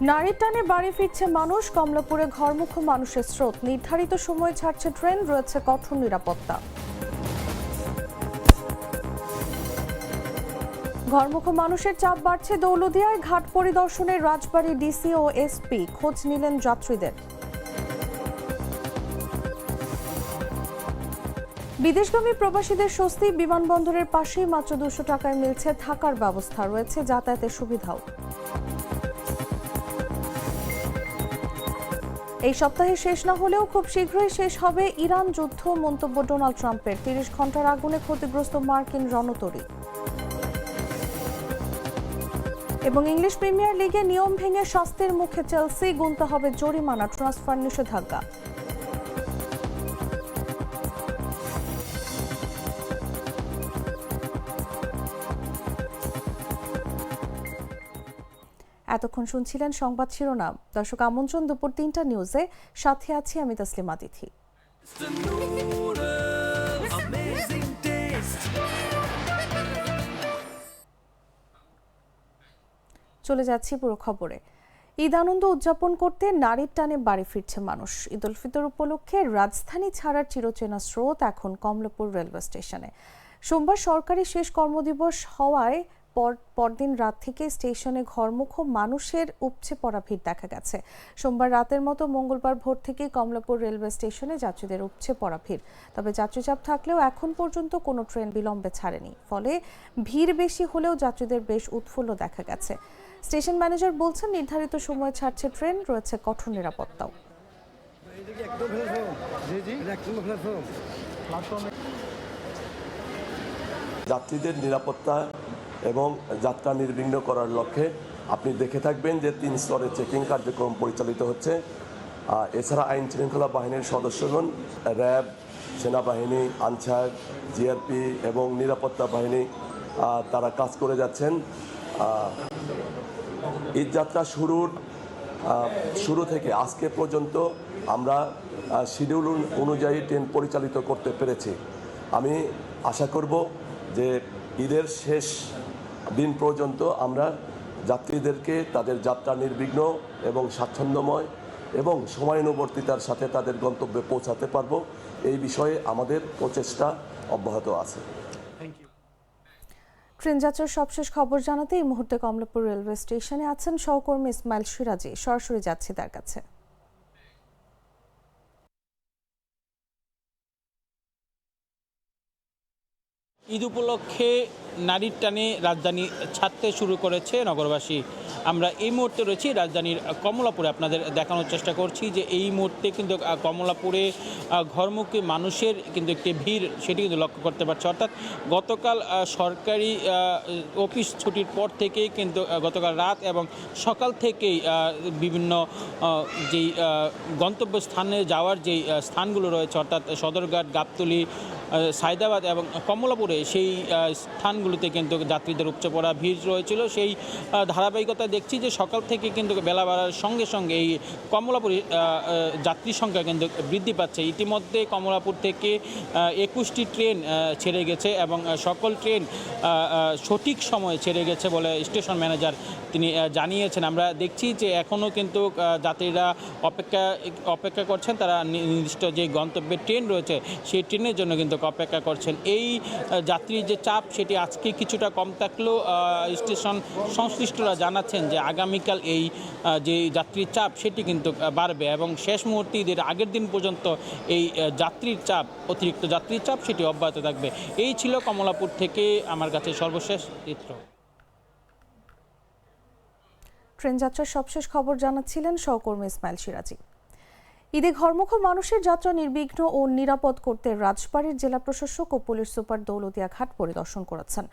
নারীর টানে বাড়ি ফিরছে মানুষ, কমলাপুরে ঘরমুখো মানুষের স্রোত, নির্ধারিত সময়ে ছাড়ছে ট্রেন, রয়েছে কঠোর নিরাপত্তা। ঘরমুখো মানুষের চাপ বাড়ছে দৌলতদিয়ায়, ঘাট পরিদর্শনে রাজবাড়ী ডিসি ও এসপি, খোঁজ নিলেন যাত্রীদের। বিদেশগামী প্রবাসীদের স্বস্তি, বিমানবন্দরের পাশেই মাত্র 200 টাকায় মিলছে থাকার ব্যবস্থা, রয়েছে যাতায়াতের সুবিধাও। এই সপ্তাহে শেষ না হলেও খুব শীঘ্রই শেষ হবে ইরান যুদ্ধ, মন্তব্য ডোনাল্ড ট্রাম্পের। 30 ঘন্টার আগুনে ক্ষতিগ্রস্ত মার্কিন রণতরী। এবং ইংলিশ প্রিমিয়ার লিগে নিয়ম ভেঙে শাস্তির মুখে চেলসি, গুনতে হবে জরিমানা, ট্রান্সফার নিষেধাজ্ঞা। এতক্ষণ শুনছিলেন সংবাদ শিরোনাম। দর্শক, আমন্ত্রণ দুপুর 3টা নিউজে, সাথে আছি আমি তাসলিমা তিথি। চলে যাচ্ছি পুরো খবরে। ঈদ আনন্দ উদযাপন করতে নারীর টানে বাড়ি ফিরছে মানুষ। ঈদ উল ফিতর উপলক্ষে রাজধানী ছাড়ার চিরচেনা স্রোত এখন কমলাপুর রেলওয়ে স্টেশনে। সোমবার সরকারি শেষ কর্মদিবস হওয়ায় পরদিন রাত থেকে স্টেশনে ঘরমুখো মানুষের উপচে পড়া ভিড় দেখা গেছে। সোমবার রাতের মতো মঙ্গলবার ভোর থেকেই কমলাপুর রেলওয়ে স্টেশনে যাত্রীদের উপচে পড়া ভিড়। তবে যাত্রীচাপ থাকলেও এখন পর্যন্ত কোনো ট্রেন বিলম্বে ছাড়েনি, ফলে ভিড় বেশি হলেও যাত্রীদের বেশ উৎফুল্ল দেখা গেছে। স্টেশন ম্যানেজার বলছেন, নির্ধারিত সময়ে ছাড়ছে ট্রেন, রয়েছে কঠোর নিরাপত্তাও। যাত্রীদের নিরাপত্তা এবং যাত্রা নির্বিঘ্ন করার লক্ষ্যে আপনি দেখে থাকবেন যে 3 স্তরে চেকিং কার্যক্রম পরিচালিত হচ্ছে। এছাড়া আইন শৃঙ্খলা বাহিনীর সদস্যগণ, র্যাব, সেনাবাহিনী, আনসার, জিআরপি এবং নিরাপত্তা বাহিনী তারা কাজ করে যাচ্ছেন। ঈদযাত্রা শুরু থেকে আজকে পর্যন্ত আমরা শিডিউল অনুযায়ী ট্রেন পরিচালিত করতে পেরেছি। আমি আশা করব যে ঈদের শেষ দিন পর্যন্ত আমরা যাত্রীদেরকে তাদের যাত্রা নির্বিঘ্ন এবং স্বাচ্ছন্দ্যময় এবং সময়ানুবর্তিতার সাথে তাদের গন্তব্যে পৌঁছাতে পারব, এই বিষয়ে আমাদের প্রচেষ্টা অব্যাহত আছে। ট্রেন যাত্রার সবশেষ খবর জানাতে এই মুহূর্তে কমলাপুর রেলওয়ে স্টেশনে আছেন সহকর্মী ইসমাইল সিরাজি। সরাসরি যাচ্ছি তার কাছে। ঈদ উপলক্ষে নারীর টানে রাজধানী ছাড়তে শুরু করেছে নগরবাসী। আমরা এই মুহূর্তে রয়েছি রাজধানীর কমলাপুরে, আপনাদের দেখানোর চেষ্টা করছি যে এই মুহূর্তে কিন্তু কমলাপুরে ঘরমুখী মানুষের কিন্তু একটি ভিড়, সেটি কিন্তু লক্ষ্য করতে পারছে। অর্থাৎ গতকাল সরকারি অফিস ছুটির পর থেকেই কিন্তু গতকাল রাত এবং সকাল থেকেই বিভিন্ন যেই গন্তব্যস্থানে যাওয়ার যেই স্থানগুলো রয়েছে, অর্থাৎ সদরঘাট, গাবতলী, সায়দাবাদ এবং কমলাপুরে, সেই স্থানগুলোতে কিন্তু যাত্রীদের উপচে পড়া ভিড় রয়েছিল। সেই ধারাবাহিকতা দেখছি যে সকাল থেকে কিন্তু বেলা বাড়ার সঙ্গে সঙ্গে এই কমলাপুরে যাত্রীর সংখ্যা কিন্তু বৃদ্ধি পাচ্ছে। ইতিমধ্যে কমলাপুর থেকে 21টি ট্রেন ছেড়ে গেছে এবং সকল ট্রেন সঠিক সময়ে ছেড়ে গেছে বলে স্টেশন ম্যানেজার তিনি জানিয়েছেন। আমরা দেখছি যে এখনও কিন্তু যাত্রীরা অপেক্ষা করছেন, তারা নির্দিষ্ট যে গন্তব্যের ট্রেন রয়েছে সেই ট্রেনের জন্য কিন্তু অপেক্ষা করছেন। এই যাত্রীর যে চাপ সেটি আজকে কিছুটা কম থাকলেও স্টেশন সংশ্লিষ্টরা জানাচ্ছেন যে আগামীকাল এই যে যাত্রীর চাপ সেটি কিন্তু বাড়বে এবং শেষ মুহূর্তে ঈদের আগের দিন পর্যন্ত এই যাত্রীর চাপ, অতিরিক্ত যাত্রীর চাপ সেটি অব্যাহত থাকবে। এই ছিল কমলাপুর থেকে আমার কাছে সর্বশেষ চিত্র। ট্রেন যাত্রার সবশেষ খবর জানাচ্ছিলেন সহকর্মী ইসমাইল সিরাজি। ঈদে ঘরমুখো মানুষের যাত্রা নির্বিঘ্ন ও নিরাপদ করতে রাজবাড়ীর জেলা প্রশাসক ও পুলিশ সুপার দৌলতদিয়া ঘাট পরিদর্শন করেছেন।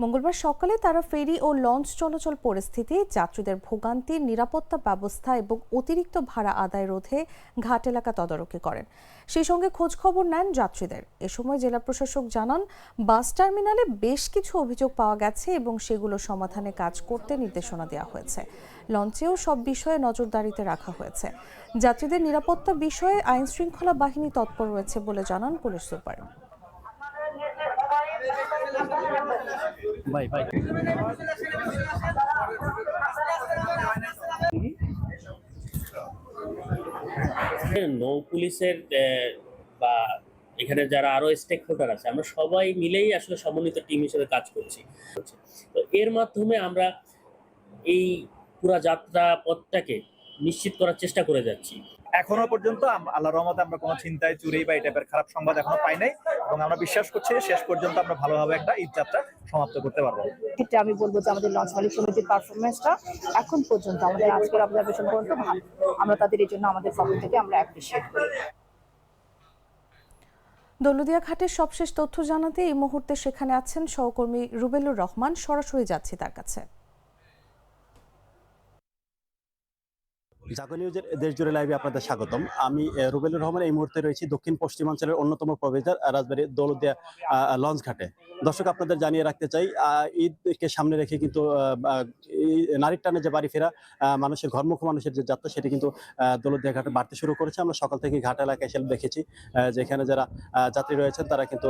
মঙ্গলবার সকালে তারা ফেরি ও লঞ্চ চলাচল পরিস্থিতি, যাত্রীদের ভোগান্তি, নিরাপত্তা ব্যবস্থা এবং অতিরিক্ত ভাড়া আদায় রোধে ঘাট এলাকা তদারকি করেন। সেই সঙ্গে খোঁজ খবর নেন যাত্রীদের। এ সময় জেলা প্রশাসক জানান, বাস টার্মিনালে বেশ কিছু অভিযোগ পাওয়া গেছে এবং সেগুলো সমাধানে কাজ করতে নির্দেশনা দেওয়া হয়েছে। লঞ্চেও সব বিষয়ে নজরদারিতে রাখা হয়েছে। যাত্রীদের নিরাপত্তা বিষয়ে আইন শৃঙ্খলা বাহিনী তৎপর রয়েছে বলে জানান পুলিশ সুপার। নৌ পুলিশের বা এখানে যারা আরো স্টেক হোল্ডার আছে, আমরা সবাই মিলেই আসলে সমন্বিত টিম হিসেবে কাজ করছি। তো এর মাধ্যমে আমরা এই পুরা যাত্রা পথটাকে নিশ্চিত করার চেষ্টা করে যাচ্ছি। এখনো পর্যন্ত আল্লাহর রহমতে আমরা কোনো ছিনতাই, চুরি বা এই টাইপের খারাপ সংবাদ এখনো পাই নাই, এবং আমরা বিশ্বাস করছি শেষ পর্যন্ত আমরা ভালোভাবে একটা ঈদ যাত্রা সমাপ্ত করতে পারবো। ক্ষেত্রে আমি বলবো যে আমাদের লঞ্চ মালিক সমিতির পারফরমেন্সটা এখন পর্যন্ত আমাদের আজকের অবজারভেশন পর্যন্ত ভালো। আমরা তাদের এই জন্য আমাদের পক্ষ থেকে আমরা অ্যাপ্রিশিয়েট করি। দৌলতদিয়া ঘাটের সবশেষ তথ্য জানাতে এই মুহূর্তে সেখানে আছেন সহকর্মী রুবেলুর রহমান। সরাসরি যাচ্ছি তার কাছে। জাগো নিউজের দেশ জুড়ে লাইভে আপনাদের স্বাগতম। আমি রুবেলুর রহমান এই মুহূর্তে রয়েছি দক্ষিণ পশ্চিমাঞ্চলের অন্যতম প্রবেশদ্বার রাজবাড়ী দৌলতদিয়া লঞ্চ ঘাটে। দর্শক, আপনাদের জানিয়ে রাখতে চাই, ঈদকে সামনে রেখে কিন্তু নারীর টানে যে বাড়ি ফেরা মানুষের ঘরমুখ মানুষের যে যাত্রা, সেটি কিন্তু দৌলতদিয়া ঘাটে বাড়তে শুরু করেছে। আমরা সকাল থেকে ঘাট এলাকায় এসে দেখেছি যেখানে যারা যাত্রী রয়েছেন তারা কিন্তু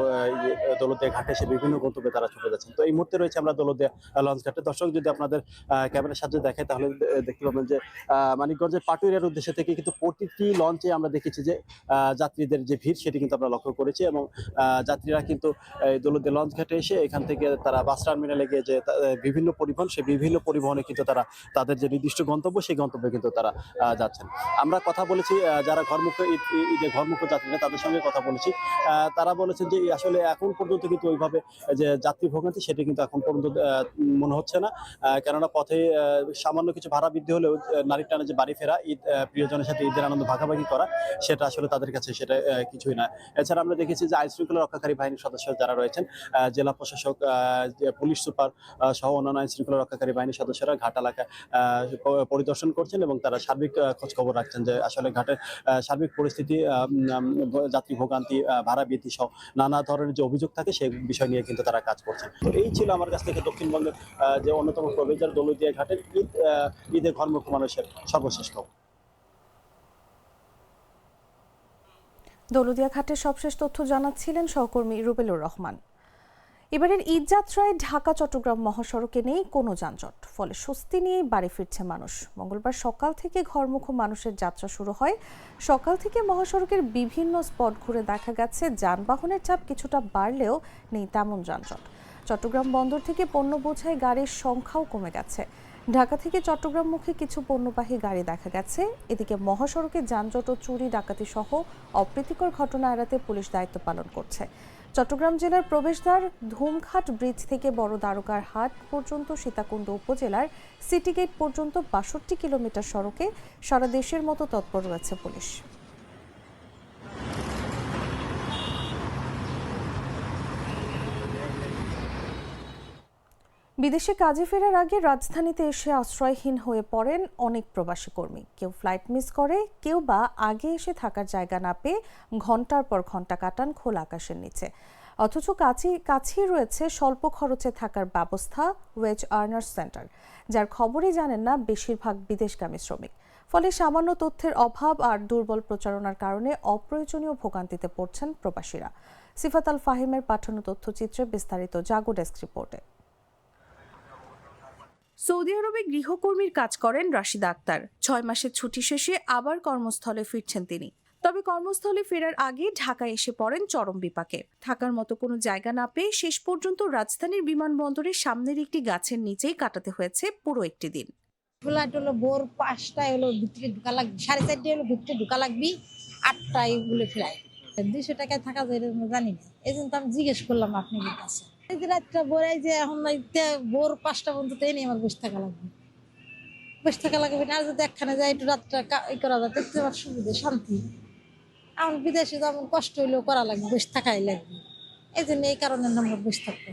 দৌলতদিয়া ঘাটে এসে বিভিন্ন গন্তব্যে তারা ছুটে যাচ্ছেন। তো এই মুহূর্তে রয়েছে আমরা দৌলতদিয়া লঞ্চ ঘাটে। দর্শক, যদি আপনাদের ক্যামেরার সাহায্যে দেখায় তাহলে দেখতে পাবেন যে মানিকগঞ্জের পাটুরিয়ার উদ্দেশ্যে থেকে কিন্তু প্রতিটি লঞ্চে আমরা দেখেছি যে যাত্রীদের যে ভিড়, সেটি কিন্তু আমরা লক্ষ্য করেছি। এবং যাত্রীরা কিন্তু দৌলতদিয়া লঞ্চ ঘাটে এসে এখান থেকে তারা বাস টার্মিনালে গিয়ে যে বিভিন্ন পরিবহন, সেই বিভিন্ন পরিবহনে কিন্তু তারা তাদের যে নির্দিষ্ট গন্তব্য, সেই গন্তব্যে কিন্তু তারা যাচ্ছেন। আমরা কথা বলেছি যারা ঈদে ঘরমুখ যাত্রীরা, তাদের সঙ্গে কথা বলেছি। তারা বলেছেন যে আসলে এখন পর্যন্ত কিন্তু ওইভাবে যে যাত্রী ভোগান্তি, সেটি কিন্তু এখন পর্যন্ত মনে হচ্ছে না। কেননা পথে সামান্য কিছু ভাড়া বৃদ্ধি হলেও নারীর টানে যে বাড়ি ফেরা, ঈদ প্রিয়জনের সাথে ঈদের আনন্দ ভাগাভাগি করা, সেটা আসলে তাদের কাছে সেটা কিছুই না। এছাড়া আমরা দেখেছি যে আইন শৃঙ্খলা রক্ষাকারী বাহিনীর সদস্য যারা রয়েছেন, জেলা প্রশাসক, পুলিশ সুপার সহ অন্যান্য আইন শৃঙ্খলা রক্ষাকারী বাহিনীর সদস্যরা ঘাট এলাকায় পরিদর্শন করছেন এবং তারা সার্বিক খোঁজ খবর রাখছেন যে আসলে ঘাটের সার্বিক পরিস্থিতি, যাত্রী ভোগান্তি, ভাড়া বৃদ্ধি সহ নানা ধরনের যে অভিযোগ থাকে, সেই বিষয় নিয়ে কিন্তু তারা কাজ করছেন। তো এই ছিল আমার কাছ থেকে দক্ষিণবঙ্গের যে অন্যতম প্রবেশদ্বার দৌলতদিয়া ঘাটের ঈদে ঘরমুখ মানুষের সর্বশেষ খবর। দৌলতদিয়া ঘাটের সবশেষ তথ্য জানাচ্ছিলেন সহকর্মী রুবেলুর রহমান। এবারের ঈদ যাত্রায় ঢাকা চট্টগ্রাম মহাসড়কে নেই কোনো যানজট, ফলে স্বস্তি নিয়ে বাড়ি ফিরছে মানুষ। মঙ্গলবার সকাল থেকে ঘরমুখ মানুষের যাত্রা শুরু হয়। সকাল থেকে মহাসড়কের বিভিন্ন স্পট ঘুরে দেখা গেছে যানবাহনের চাপ কিছুটা বাড়লেও নেই তেমন যানজট। চট্টগ্রাম বন্দর থেকে পণ্য বোঝাই গাড়ির সংখ্যাও কমে গেছে। ঢাকা থেকে চট্টগ্রামমুখী কিছু পণ্যবাহী গাড়ি দেখা গেছে। এদিকে মহাসড়কে যানজট ও চুরি ডাকাতি সহ অপ্রীতিকর ঘটনা এড়াতে পুলিশ দায়িত্ব পালন করছে। চট্টগ্রাম জেলার প্রবেশদ্বার ধুমঘাট ব্রিজ থেকে বড় দ্বারকার হাট পর্যন্ত সীতাকুণ্ড উপজেলার সিটি গেট পর্যন্ত ৬২ কিলোমিটার সড়কে সারা দেশের মতো তৎপর রয়েছে পুলিশ। বিদেশে কাজে ফেরার আগে রাজধানীতে এসে আশ্রয়হীন হয়ে পড়েন অনেক প্রবাসী কর্মী। কেউ ফ্লাইট মিস করে, কেউ বা আগে এসে থাকার জায়গা না পেয়ে ঘন্টার পর ঘন্টা কাটান খোলা আকাশের নিচে। অথচ কাছেই রয়েছে স্বল্প খরচে থাকার ব্যবস্থা ওয়েজ আর্নার্স সেন্টার, যার খবরই জানেন না বেশিরভাগ বিদেশগামী শ্রমিক। ফলে সামান্য তথ্যের অভাব আর দুর্বল প্রচারণার কারণে অপ্রয়োজনীয় ভোগান্তিতে পড়ছেন প্রবাসীরা। সিফাত আল ফাহিমের পাঠানো তথ্যচিত্রে বিস্তারিত জাগো ডেস্ক রিপোর্টে। সৌদি আরবে গৃহকর্মীর কাজ করেন রাশিদা আক্তার। ৬ মাসের ছুটি শেষে আবার কর্মস্থলে ফিরছেন তিনি। তবে কর্মস্থলে ফেরার আগে ঢাকায় এসে পড়েন চরম বিপাকে। থাকার মতো কোনো জায়গা না পেয়ে শেষ পর্যন্ত রাজধানীর বিমানবন্দরের সামনের একটি গাছের নিচেই কাটাতে হয়েছে পুরো একটি দিন। ফ্লাইট হলো ভোর ৫টায় হলো ভিতরে ঢুকা লাগবে, 4:30 হলো ভিতরে ঢুকা লাগবে, 8টায় বলে ফ্লাইট। 200 টাকায় থাকা যায় জানি না, এই জন্য আমি জিজ্ঞেস করলাম আপনাদের কাছে। এই যে রাতটা ভোরাই যে এখন ভোর 5টা পর্যন্ত নিয়ে আমার বসে থাকা লাগবে না। যদি একখানে যাই একটু রাতটা করা যায়, দেখতে আমার সুবিধা, শান্তি। আমার বিদেশে যেমন কষ্ট হইলেও করা লাগবে, বসে থাকাই লাগবে। এই জন্য এই কারণে আমরা বসে থাকতে।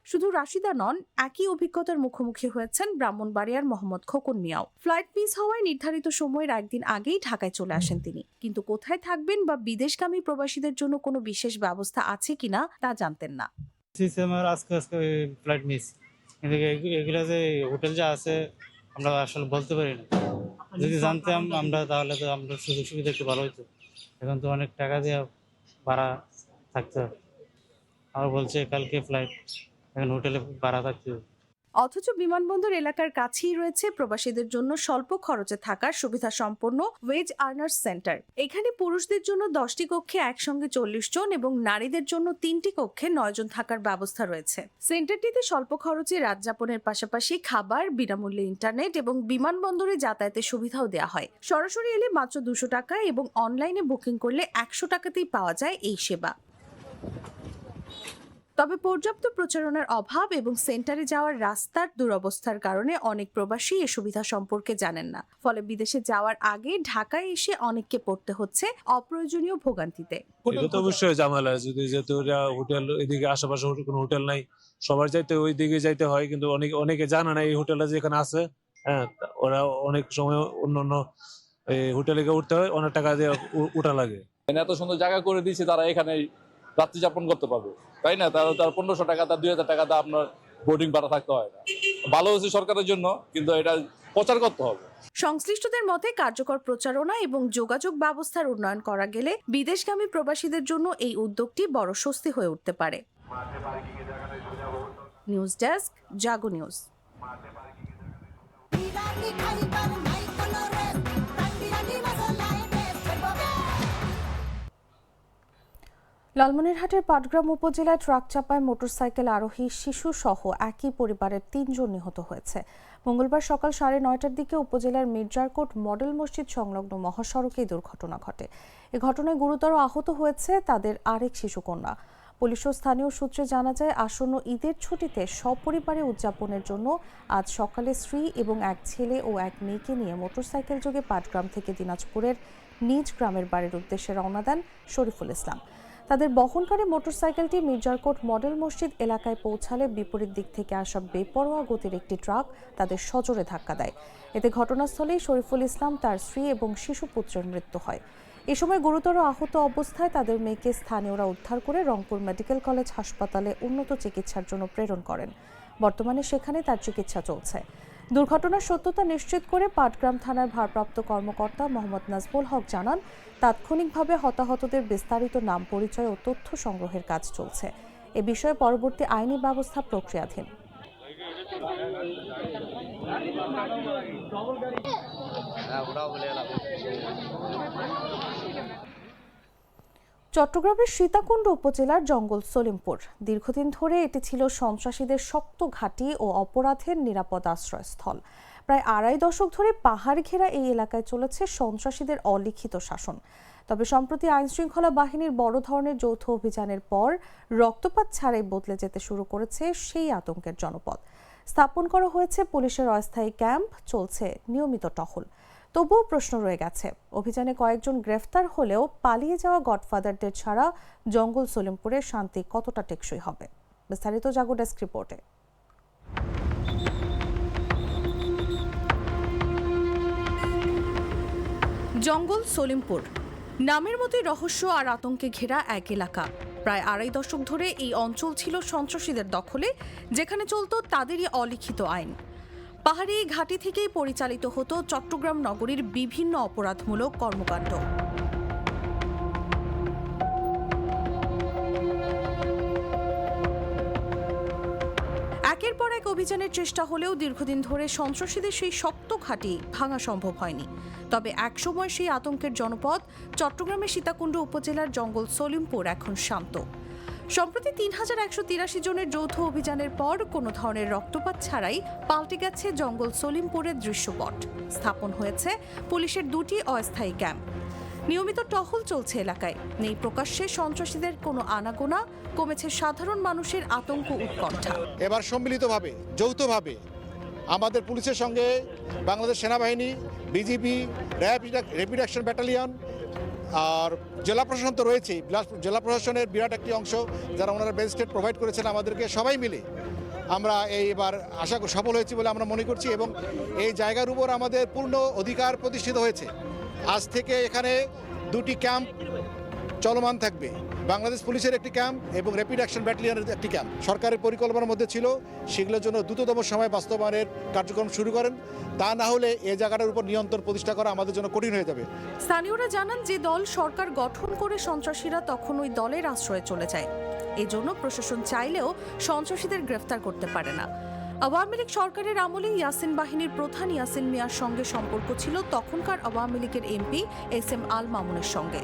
শুধু রাশিদা নন, একই অভিজ্ঞতার মুখোমুখি হয়েছেন ব্রাহ্মণবাড়িয়ার মোহাম্মদ খোকন মিয়াও। ফ্লাইট মিস হওয়ায় নির্ধারিত সময়ের একদিন আগেই ঢাকায় চলে আসেন তিনি। কিন্তু কোথায় থাকবেন বা বিদেশগামী প্রবাসীদের জন্য কোনো বিশেষ ব্যবস্থা আছে কিনা তা জানতেন না। আজকে ফ্লাইট মিস, কিন্তু এগুলো যে হোটেল যা আছে আমরা আসলে বলতে পারি না। যদি জানতাম আমরা, তাহলে তো আমরা সুযোগ সুবিধা একটু ভালো হইতো। এখন তো অনেক টাকা দিয়ে ভাড়া থাকতে হবে। আর বলছে কালকে ফ্লাইট, এখন হোটেলে ভাড়া থাকতে হবে। অথচ বিমানবন্দর এলাকার কাছেই রয়েছে প্রবাসীদের জন্য স্বল্প খরচে থাকার সুবিধা সম্পন্ন ওয়েজ আর্নার্স সেন্টার। এখানে পুরুষদের জন্য 10টি কক্ষে একসঙ্গে 40 জন এবং নারীদের জন্য 3টি কক্ষে 9 জন থাকার ব্যবস্থা রয়েছে। সেন্টারটিতে স্বল্প খরচে রাত যাপনের পাশাপাশি খাবার, বিনামূল্যে ইন্টারনেট এবং বিমানবন্দরে যাতায়াতের সুবিধাও দেওয়া হয়। সরাসরি এলে মাত্র 200 টাকা এবং অনলাইনে বুকিং করলে 100 টাকাতেই পাওয়া যায় এই সেবা। তবে পর্যাপ্ত প্রচারণার অভাব এবং সেন্টারে যাওয়ার রাস্তার দুরবস্থার কারণে অনেক প্রবাসী এ সুবিধা সম্পর্কে জানেন না। ফলে বিদেশে যাওয়ার আগে ঢাকায় এসে অনেককে পড়তে হচ্ছে অপ্রয়োজনীয় ভোগান্তিতে। এটা তো অবশ্যই ঝামেলা, যদি যেহেতু হোটেল এদিকে আশেপাশে কোনো হোটেল নাই, সবার যাইতে ওই দিকে যাইতে হয়, কিন্তু অনেকে জানে না এই হোটেলটা যেখানে আছে। হ্যাঁ, ওরা অনেক সময় অন্য হোটেলে উঠতে হয়, অনেক টাকা দিয়ে উঠা লাগে। এত সুন্দর জায়গা করে দিয়েছে, তারা এখানে রাত্রি যাপন করতে পারবে, তাই না? তার 1500 টাকা, তার 2000 টাকা তা আপনার বোর্ডিং ভাড়া থাকতে হয় না। ভালো হয়েছে সরকারের জন্য, কিন্তু এটা প্রচার করতে হবে। সংশ্লিষ্টদের মতে কার্যকর প্রচারণা এবং যোগাযোগ ব্যবস্থার উন্নয়ন করা গেলে বিদেশগামী প্রবাসীদের জন্য এই উদ্যোগটি বড় স্বস্তি হয়ে উঠতে পারে। নিউজ ডেস্ক, জাগো নিউজ। লালমনিরহাটের পাটগ্রাম উপজেলায় ট্রাক চাপায় মোটরসাইকেল আরোহী শিশু সহ একই পরিবারের 3 জন নিহত হয়েছে। মঙ্গলবার সকাল 9:30টার দিকে উপজেলার মির্জারকোট মডেল মসজিদ সংলগ্ন মহাসড়কে দুর্ঘটনা ঘটে। এ ঘটনায় গুরুতর আহত হয়েছে তাদের আরেক শিশুকন্যা। পুলিশ ও স্থানীয় সূত্রে জানা যায়, আসন্ন ঈদের ছুটিতে সপরিবারে উদযাপনের জন্য আজ সকালে স্ত্রী এবং এক ছেলে ও এক মেয়েকে নিয়ে মোটরসাইকেল যোগে পাটগ্রাম থেকে দিনাজপুরের নিজ গ্রামের বাড়ির উদ্দেশ্যে রওনা দেন শরীফুল ইসলাম। তাদের বহনকারী মোটরসাইকেলটি মির্জারকোট মডেল মসজিদ এলাকায় পৌঁছালে বিপরীত দিক থেকে আসা বেপরোয়া গতির একটি ট্রাক তাদের সজোরে ধাক্কা দেয়। এতে ঘটনাস্থলেই শরীফুল ইসলাম, তার স্ত্রী এবং শিশুপুত্রের মৃত্যু হয়। এ সময় গুরুতর আহত অবস্থায় তাদের মেয়েকে স্থানীয়রা উদ্ধার করে রংপুর মেডিকেল কলেজ হাসপাতালে উন্নত চিকিৎসার জন্য প্রেরণ করেন। বর্তমানে সেখানে তার চিকিৎসা চলছে। দুর্ঘটনার সত্যতা নিশ্চিত করে পাটগ্রাম থানার ভারপ্রাপ্ত কর্মকর্তা মোহাম্মদ নাজমুল হক জানান, তাৎক্ষণিকভাবে হতাহতদের বিস্তারিত নাম, পরিচয় ও তথ্য সংগ্রহের কাজ চলছে। এ বিষয়ে পরবর্তী আইনি ব্যবস্থা প্রক্রিয়াধীন। চট্টগ্রামের সীতাকুণ্ড উপজেলার জঙ্গল সলিমপুর। দীর্ঘদিন ধরে এটি ছিল সন্ত্রাসীদের শক্ত ঘাঁটি ও অপরাধের নিরাপদ আশ্রয়স্থল। প্রায় 2.5 দশক ধরে পাহাড় ঘেরা এই এলাকায় চলেছে সন্ত্রাসীদের অলিখিত শাসন। তবে সম্প্রতি আইনশৃঙ্খলা বাহিনীর বড় ধরনের যৌথ অভিযানের পর রক্তপাত ছাড়াই বদলে যেতে শুরু করেছে সেই আতঙ্কের জনপদ। স্থাপন করা হয়েছে পুলিশের অস্থায়ী ক্যাম্প, চলছে নিয়মিত টহল। তবুও প্রশ্ন রয়ে গেছে, অভিযানে কয়েকজন গ্রেফতার হলেও পালিয়ে যাওয়া গডফাদারদের ছাড়া জঙ্গল সলিমপুরের শান্তি কতটা টেকসই হবে? বিস্তারিত জাগো ডেস্ক রিপোর্টে। জঙ্গল সলিমপুর নামের মতোই রহস্য আর আতঙ্কে ঘেরা এক এলাকা। প্রায় 2.5 দশক ধরে এই অঞ্চল ছিল সন্ত্রাসীদের দখলে, যেখানে চলত তাদেরই অলিখিত আইন। পাহাড়ি এই ঘাঁটি থেকেই পরিচালিত হতো চট্টগ্রাম নগরীর বিভিন্ন অপরাধমূলক কর্মকাণ্ড। একের পর এক অভিযানের চেষ্টা হলেও দীর্ঘদিন ধরে সন্ত্রাসীদের সেই শক্ত ঘাঁটি ভাঙা সম্ভব হয়নি। তবে একসময় সেই আতঙ্কের জনপদ চট্টগ্রামের সীতাকুণ্ড উপজেলার জঙ্গল সলিমপুর এখন শান্ত। সম্প্রতি 3183 জনের যৌথ অভিযানের পর কোনো ধরনের রক্তপাত ছাড়াই পাল্টে গেছে জঙ্গল সলিমপুরের দৃশ্যপট। স্থাপন হয়েছে পুলিশের 2টি অস্থায়ী ক্যাম্প। নিয়মিত টহল চলছে এলাকায়। নেই প্রকাশ্যে সন্ত্রাসীদের কোনো আনাগোনা, কমেছে সাধারণ মানুষের আতঙ্ক উৎকণ্ঠা। এবার সম্মিলিতভাবে, যৌথভাবে আমাদের পুলিশের সঙ্গে বাংলাদেশ সেনাবাহিনী, বিজিবি, র্যাপিড অ্যাকশন ব্যাটালিয়ন আর জেলা প্রশাসন তো রয়েছেই। জেলা প্রশাসনের বিরাট একটি অংশ, যারা ওনারা ম্যাজিস্ট্রেট প্রোভাইড করেছেন আমাদেরকে, সবাই মিলে আমরা এইবার আশা সফল হয়েছি বলে আমরা মনে করছি। এবং এই জায়গার উপর আমাদের পূর্ণ অধিকার প্রতিষ্ঠিত হয়েছে। আজ থেকে এখানে 2টি ক্যাম্প চলমান থাকবে, বাংলাদেশ পুলিশের একটি ক্যাম্প এবং র্যাপিড অ্যাকশন ব্যাটালিয়নের একটি ক্যাম্প। সরকারের পরিকল্পনার মধ্যে ছিল সেগুলোর জন্য দ্রুততম সময় বাস্তবায়নের কার্যক্রম শুরু করেন। তা না হলে এই জায়গাটার উপর নিয়ন্ত্রণ প্রতিষ্ঠা করা আমাদের জন্য কঠিন হয়ে যাবে। স্থানীয়রা জানান, যে দল সরকার গঠন করে সন্ত্রাসীরা তখন ওই দলের আশ্রয়ে চলে যায়। এজন্য প্রশাসন চাইলেও সন্ত্রাসীদের গ্রেফতার করতে পারে না। আওয়ামী লীগ সরকারের আমলে ইয়াসিন বাহিনীর প্রধান ইয়াসিন মিয়ার সঙ্গে সম্পর্ক ছিল তখনকার আওয়ামী লীগের এমপি এস.এম. আল মামুনের সঙ্গে।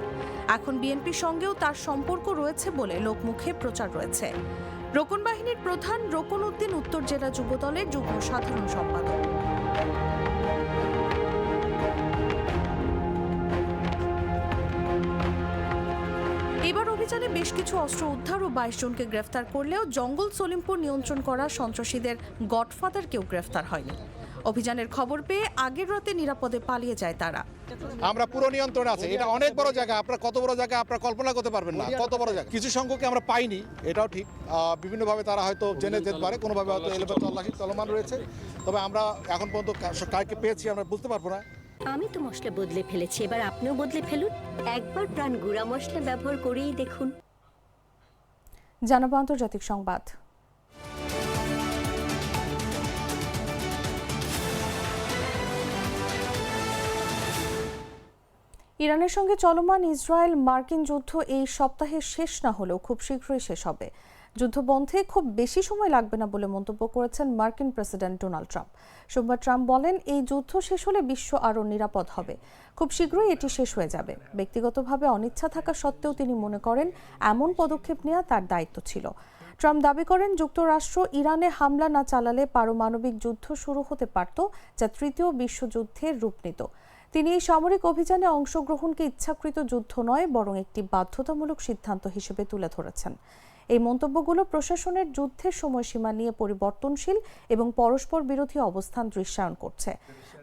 এখন বিএনপির সঙ্গেও তার সম্পর্ক রয়েছে বলে লোকমুখে প্রচার রয়েছে। রোকন বাহিনীর প্রধান রোকন উদ্দিন উত্তর জেলা যুবদলের যুগ্ম সাধারণ সম্পাদক। এবার অভিযানে বেশ কিছু অস্ত্র উদ্ধার ও 22 জনকে গ্রেফতার করলেও জঙ্গল সলিমপুর নিয়ন্ত্রণ করা সন্ত্রাসীদের গডফাদার কেউ গ্রেফতার হয়নি। অভিযানের খবর পেয়ে আগের রাতে নিরাপদে পালিয়ে যায় তারা। আমরা পুরো নিয়ন্ত্রণে আছে। এটা অনেক বড় জায়গা, আপনারা কত বড় জায়গা আপনারা কল্পনা করতে পারবেন না, কত বড় জায়গা। কিছু সংখ্যককে আমরা পাইনি, এটাও ঠিক। বিভিন্নভাবে তারা হয়তো জেনে যেতে পারে, কোনোভাবে হয়তো এলোপাতাড়ি তল্লাশি চলমান রয়েছে। তবে আমরা এখন পর্যন্ত কাকে পেয়েছি আমরা বুঝতে পারবো না। আমি তো মশলা বদলে ফেলেছি, এবার আপনিও বদলে ফেলুন। একবার প্রাণ গুঁড়া মশলা ব্যবহার করেই দেখুন। জানাবো আন্তর্জাতিক সংবাদ। ইরানের সঙ্গে চলমান ইসরায়েল মার্কিন যুদ্ধ এই সপ্তাহে শেষ না হলেও খুব শীঘ্রই শেষ হবে। যুদ্ধ বন্ধে খুব বেশি সময় লাগবে না বলে মন্তব্য করেছেন মার্কিন প্রেসিডেন্ট ডোনাল্ড ট্রাম্প। সোমবার ট্রাম্প বলেন, এই যুদ্ধ শেষ হলে বিশ্ব আরও নিরাপদ হবে। খুব শীঘ্রই এটি শেষ হয়ে যাবে। ব্যক্তিগতভাবে অনিচ্ছা থাকা সত্ত্বেও তিনি মনে করেন এমন পদক্ষেপ নেওয়া তার দায়িত্ব ছিল। ট্রাম্প দাবি করেন, যুক্তরাষ্ট্র ইরানে হামলা না চালালে পারমাণবিক যুদ্ধ শুরু হতে পারত, যা তৃতীয় বিশ্বযুদ্ধের রূপ নিত। তিনি এই সামরিক অভিযানে অংশগ্রহণকে ইচ্ছাকৃত যুদ্ধ নয়, বরং একটি বাধ্যতামূলক সিদ্ধান্ত হিসেবে তুলে ধরেছেন। এই মন্তব্যগুলো প্রশাসনের যুদ্ধের সময়সীমা নিয়ে পরিবর্তনশীল এবং পরস্পর বিরোধী অবস্থান দৃশ্যায়ন করছে।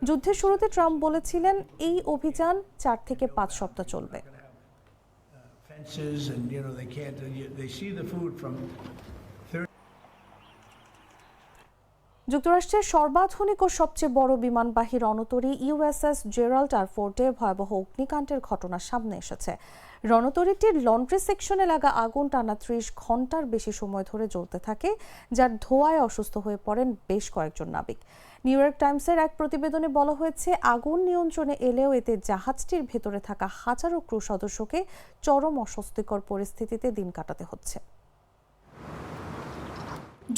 যুদ্ধের শুরুতে ট্রাম্প বলেছিলেন, এই অভিযান 4 থেকে 5 সপ্তাহ চলবে। যুক্তরাষ্ট্রের সর্বাধুনিক ও সবচেয়ে বড় বিমানবাহী রণতরী ইউএসএস জেরাল্ড আর ফোর্টে ভয়াবহ অগ্নিকাণ্ডের ঘটনা সামনে এসেছে। রণতরীটির লন্ড্রি সেকশনে লাগা আগুন টানা 30 ঘন্টার বেশি সময় ধরে জ্বলতে থাকে, যার ধোঁয়ায় অসুস্থ হয়ে পড়েন বেশ কয়েকজন নাবিক। নিউ ইয়র্ক টাইমসের এক প্রতিবেদনে বলা হয়েছে, আগুন নিয়ন্ত্রণে এলেও এতে জাহাজটির ভেতরে থাকা হাজারো ক্রু সদস্যকে চরম অস্বস্তিকর পরিস্থিতিতে দিন কাটাতে হচ্ছে।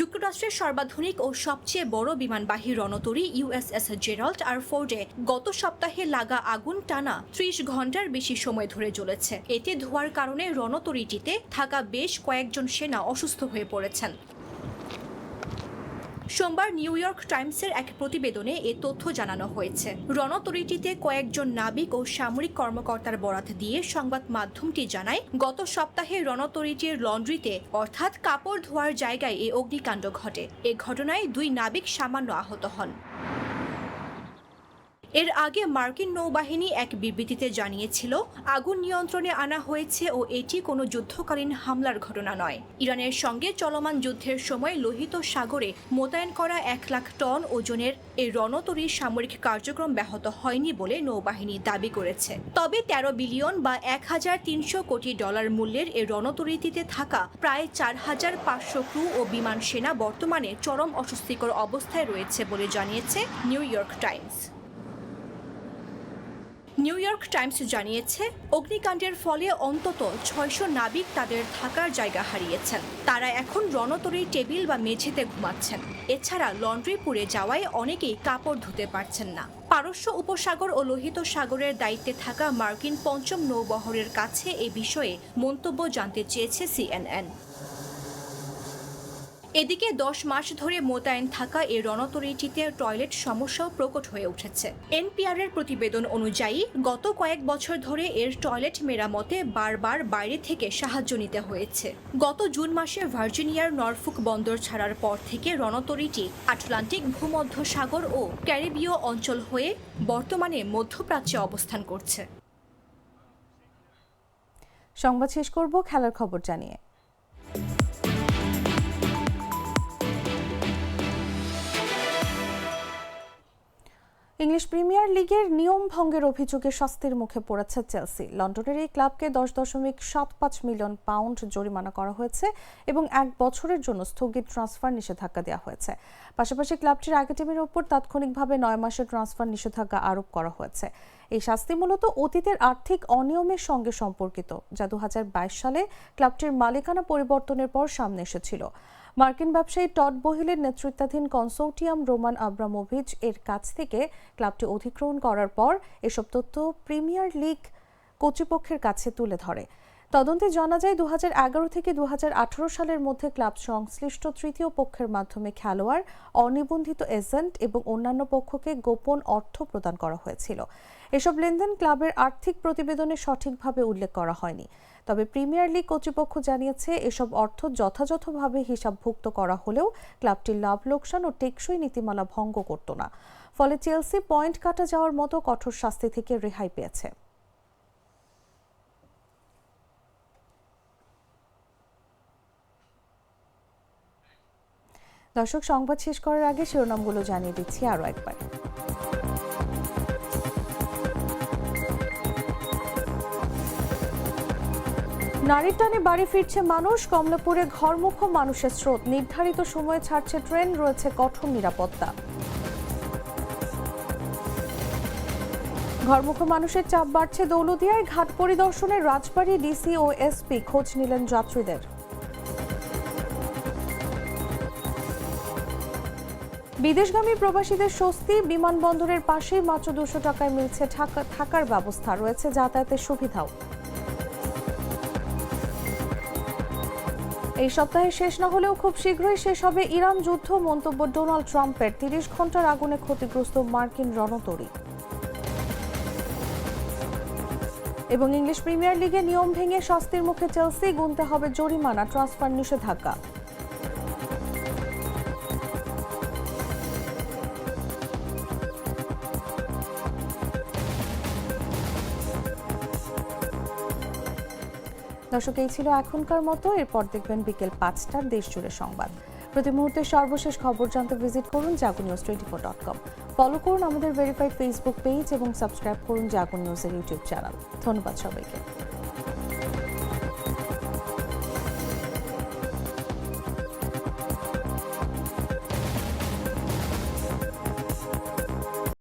যুক্তরাষ্ট্রের সর্বাধুনিক ও সবচেয়ে বড় বিমানবাহী রণতরী ইউএসএস জেরাল্ড আর ফোর্ডে গত সপ্তাহে লাগা আগুন টানা 30 ঘন্টার বেশি সময় ধরে জ্বলেছে। এতে ধোঁয়ার কারণে রণতরীটিতে থাকা বেশ কয়েকজন সেনা অসুস্থ হয়ে পড়েছেন। সোমবার নিউ ইয়র্ক টাইমসের এক প্রতিবেদনে এ তথ্য জানানো হয়েছে। রণতরীটিতে কয়েকজন নাবিক ও সামরিক কর্মকর্তার বরাত দিয়ে সংবাদ মাধ্যমটি জানায়, গত সপ্তাহে রণতরীটির লন্ড্রিতে অর্থাৎ কাপড় ধোয়ার জায়গায় এ অগ্নিকাণ্ড ঘটে। এ ঘটনায় 2 নাবিক সামান্য আহত হন। এর আগে মার্কিন নৌবাহিনী এক বিবৃতিতে জানিয়েছিল, আগুন নিয়ন্ত্রণে আনা হয়েছে ও এটি কোনো যুদ্ধকালীন হামলার ঘটনা নয়। ইরানের সঙ্গে চলমান যুদ্ধের সময় লোহিত সাগরে মোতায়েন করা 1 লাখ টন ওজনের এই রণতরীর সামরিক কার্যক্রম ব্যাহত হয়নি বলে নৌবাহিনী দাবি করেছে। তবে 13 বিলিয়ন বা $1,300 কোটি মূল্যের এই রণতরীটিতে থাকা প্রায় 4,500 ক্রু ও বিমান সেনা বর্তমানে চরম অস্বস্তিকর অবস্থায় রয়েছে বলে জানিয়েছে new York Times. New York Times জানিয়েছে, অগ্নিকাণ্ডের ফলে অন্তত 600 নাবিক তাদের থাকার জায়গা হারিয়েছেন। তারা এখন রণতরীর টেবিল বা মেঝেতে ঘুমাচ্ছেন। এছাড়া লন্ড্রি পুড়ে যাওয়ায় অনেকেই কাপড় ধুতে পারছেন না। পারস্য উপসাগর ও লোহিত সাগরের দায়িত্বে থাকা মার্কিন 5ম নৌবহরের কাছে এ বিষয়ে মন্তব্য জানতে চেয়েছে CNN। এদিকে 10 মাস ধরে মোতায়েন থাকা এই রণতরীটিতে টয়লেট সমস্যাও প্রকট হয়ে উঠেছে। এনপিআর-এর প্রতিবেদন অনুযায়ী গত কয়েক বছর ধরে এর টয়লেট মেরামতে বারবার বাইরে থেকে সাহায্য নিতে হয়েছে। গত জুন মাসে ভার্জিনিয়ার নরফুক বন্দর ছাড়ার পর থেকে রণতরীটি আটলান্টিক ভূমধ্যসাগর ও ক্যারিবীয় অঞ্চল হয়ে বর্তমানে মধ্যপ্রাচ্যে অবস্থান করছে। সংবাদ শেষ করব খেলার খবর জানিয়ে। ইংলিশ প্রিমিয়ার লিগের নিয়ম ভঙ্গের অভিযোগে শাস্তির মুখে পড়েছে চেলসি। লন্ডনের এই ক্লাবকে 10.75 মিলিয়ন পাউন্ড জরিমানা করা হয়েছে এবং 1 বছরের জন্য স্থগিত ট্রান্সফার নিষেধাজ্ঞা দেওয়া হয়েছে। পাশাপাশি ক্লাবটির একাডেমির ওপর তাৎক্ষণিকভাবে 9 মাসের ট্রান্সফার নিষেধাজ্ঞা আরোপ করা হয়েছে। এই শাস্তি মূলত অতীতের আর্থিক অনিয়মের সঙ্গে সম্পর্কিত, যা 2022 সালে ক্লাবটির মালিকানা পরিবর্তনের পর সামনে এসেছিল। মার্কিন ব্যবসায়ী টড বহিলের নেতৃত্বাধীন কনসোর্টিয়াম রোমান আব্রামোভিচ এর কাছ থেকে ক্লাবটি অধিগ্রহণ করার পর এসব তথ্য প্রিমিয়ার লিগ কর্তৃপক্ষের কাছে তুলে ধরে। তদন্তে জানা যায় 2011 থেকে 2018 সালের মধ্যে ক্লাব সংশ্লিষ্ট তৃতীয় পক্ষের মাধ্যমে খেলোয়াড়, অনিবন্ধিত এজেন্ট এবং অন্যান্য পক্ষকে গোপন অর্থ প্রদান করা হয়েছিল। এসব লেনদেন ক্লাবের আর্থিক প্রতিবেদনে সঠিকভাবে উল্লেখ করা হয়নি। তবে প্রিমিয়ার লিগ কর্তৃপক্ষ জানিয়েছে এসব অর্থ যথাযথভাবে হিসাবভুক্ত করা হলেও ক্লাবটির লাভ লোকসান ও টেকসই নীতিমালা ভঙ্গ করত না। ফলে চেলসি পয়েন্ট কাটা যাওয়ার মতো কঠোর শাস্তি থেকে রেহাই পেয়েছে। দর্শক, সংবাদ শেষ করার আগে শিরোনামগুলো জানিয়ে দিচ্ছি আরও একবার। নারীর টানে বাড়ি ফিরছে মানুষ, কমলাপুরে ঘরমুখো মানুষের স্রোত, নির্ধারিত সময়ে ছাড়ছে ট্রেন, রয়েছে কঠোর নিরাপত্তা। ঘরমুখো মানুষের চাপ বাড়ছে দৌলতদিয়ায়, ঘাট পরিদর্শনে রাজবাড়ী ডিসি ও এসপি খোঁজ নিলেন যাত্রীদের। বিদেশগামী প্রবাসীদের স্বস্তি, বিমানবন্দরের পাশেই মাত্র 200 টাকায় মিলছে থাকার ব্যবস্থা, রয়েছে যাতায়াতের সুবিধাও। এই সপ্তাহে শেষ না হলেও খুব শীঘ্রই শেষ হবে ইরান যুদ্ধ, মন্তব্য ডোনাল্ড ট্রাম্পের। 30 ঘন্টার আগুনে ক্ষতিগ্রস্ত মার্কিন রণতরী। এবং ইংলিশ প্রিমিয়ার লিগে নিয়ম ভেঙে শাস্তির মুখে চেলসি, গুনতে হবে জরিমানা, ট্রান্সফার নিষেধাজ্ঞা। দর্শক, এই ছিল এখনকার মতো। এরপর দেখবেন বিকেল 5টার দেশ জুড়ে সংবাদ। প্রতি মুহূর্তে সর্বশেষ খবর জানতে ভিজিট করুন jagunnews24.com। ফলো করুন আমাদের ভেরিফাইড ফেসবুক পেজ এবং সাবস্ক্রাইব করুন জাগো নিউজের ইউটিউব চ্যানেল। ধন্যবাদ সবাইকে।